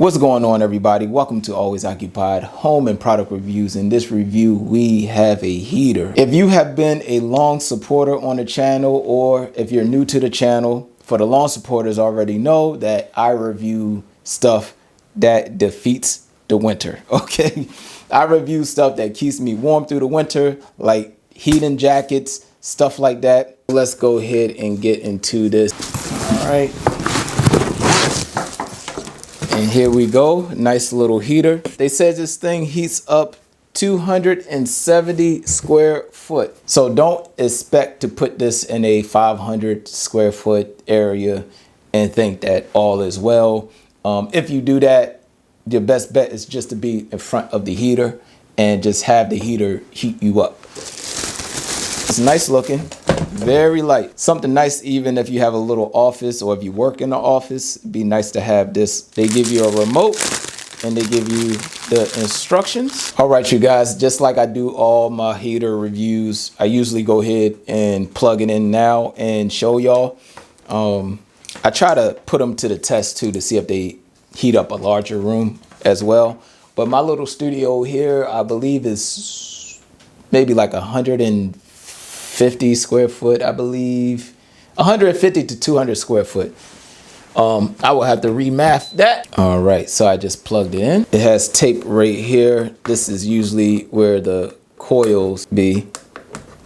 What's going on, everybody? Welcome to Always Occupied Home and Product Reviews. In this review, we have a heater. If you have been a long supporter on the channel, or if you're new to the channel, for the long supporters already know that I review stuff that defeats the winter, okay? I review stuff that keeps me warm through the winter, like heating jackets, stuff like that. Let's go ahead and get into this. All right. And here we go, nice little heater. They said this thing heats up 270 square foot. So don't expect to put this in a 500 square foot area and think that all is well. If you do that, your best bet is just to be in front of the heater and just have the heater heat you up. It's nice looking. Very light. Something nice even if you have a little office or if you work in the office, it'd be nice to have this. They give you a remote and they give you the instructions. All right, you guys, just like I do all my heater reviews, I usually go ahead and plug it in now and show y'all. I try to put them to the test too to see if they heat up a larger room as well. But my little studio here, I believe is maybe like 150 square foot, I believe 150 to 200 square foot. I will have to remath that. All right, so I just plugged it in. It has tape right here. This is usually where the coils be.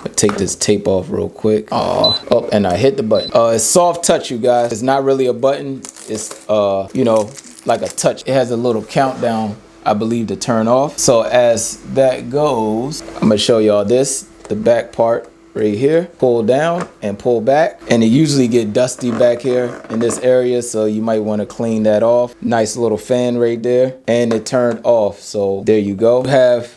I'll take this tape off real quick. Oh, and I hit the button. It's soft touch, you guys. It's not really a button. It's you know, like a touch. It has a little countdown, I believe, to turn off. So as that goes, I'm gonna show y'all this, the back part right here. Pull down and pull back, and it usually get dusty back here in this area, so you might want to clean that off. Nice little fan right there, and it turned off. So there you go. You have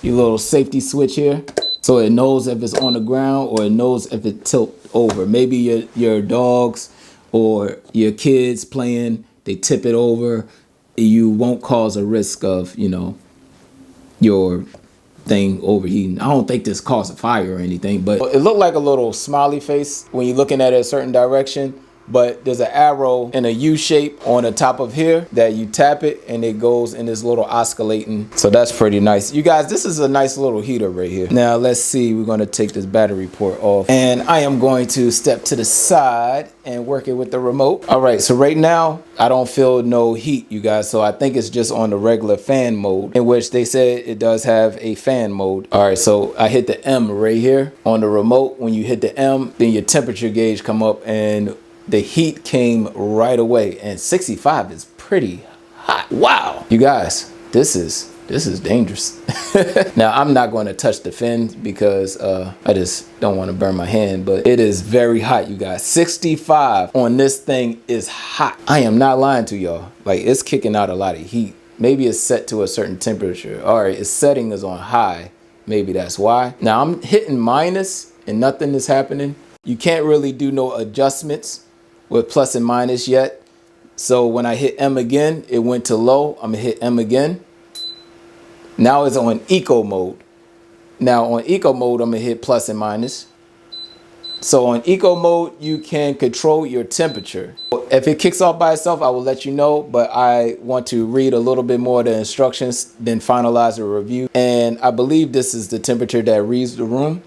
your little safety switch here, so it knows if it's on the ground or it knows if it tilt over. Maybe your dogs or your kids playing, they tip it over. You won't cause a risk of, you know, your thing overheating. I don't think this caused a fire or anything, but it looked like a little smiley face when you're looking at it a certain direction. But there's an arrow in a U shape on the top of here that you tap it and it goes in this little oscillating. So that's pretty nice. You guys, this is a nice little heater right here. Now let's see, we're gonna take this battery port off and I am going to step to the side and work it with the remote. All right, so right now I don't feel no heat, you guys. So I think it's just on the regular fan mode, in which they said it does have a fan mode. All right, so I hit the M right here on the remote. When you hit the M, then your temperature gauge come up and the heat came right away, and 65 is pretty hot. Wow, you guys, this is dangerous. Now I'm not going to touch the fins because I just don't want to burn my hand, but it is very hot, you guys. 65 on this thing is hot. I am not lying to y'all. Like, it's kicking out a lot of heat. Maybe it's set to a certain temperature. All right, its setting is on high. Maybe that's why. Now I'm hitting minus and nothing is happening. You can't really do no adjustments with plus and minus yet. So when I hit M again, it went to low. I'm gonna hit M again. Now it's on eco mode. Now on eco mode, I'm gonna hit plus and minus. So on eco mode, you can control your temperature. If it kicks off by itself, I will let you know, but I want to read a little bit more of the instructions, then finalize the review. And I believe this is the temperature that reads the room.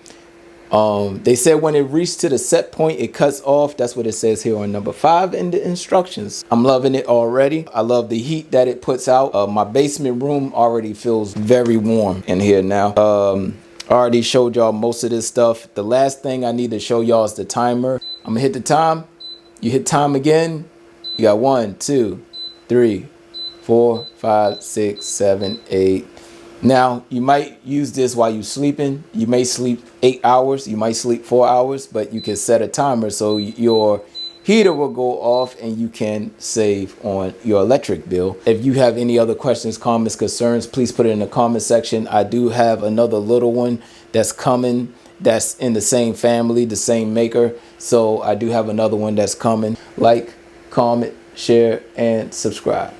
They said when it reached to the set point, it cuts off. That's what it says here on number 5 in the instructions. I'm loving it already. I love the heat that it puts out. My basement room already feels very warm in here now. I already showed y'all most of this stuff. The last thing I need to show y'all is the timer. I'm gonna hit the time. You hit time again. You got 1, 2, 3, 4, 5, 6, 7, 8. Now, you might use this while you're sleeping. You may sleep 8 hours, you might sleep 4 hours, but you can set a timer so your heater will go off and you can save on your electric bill. If you have any other questions, comments, concerns, please put it in the comment section. I do have another little one that's coming that's in the same family, the same maker. So I do have another one that's coming. Like, comment, share, and subscribe.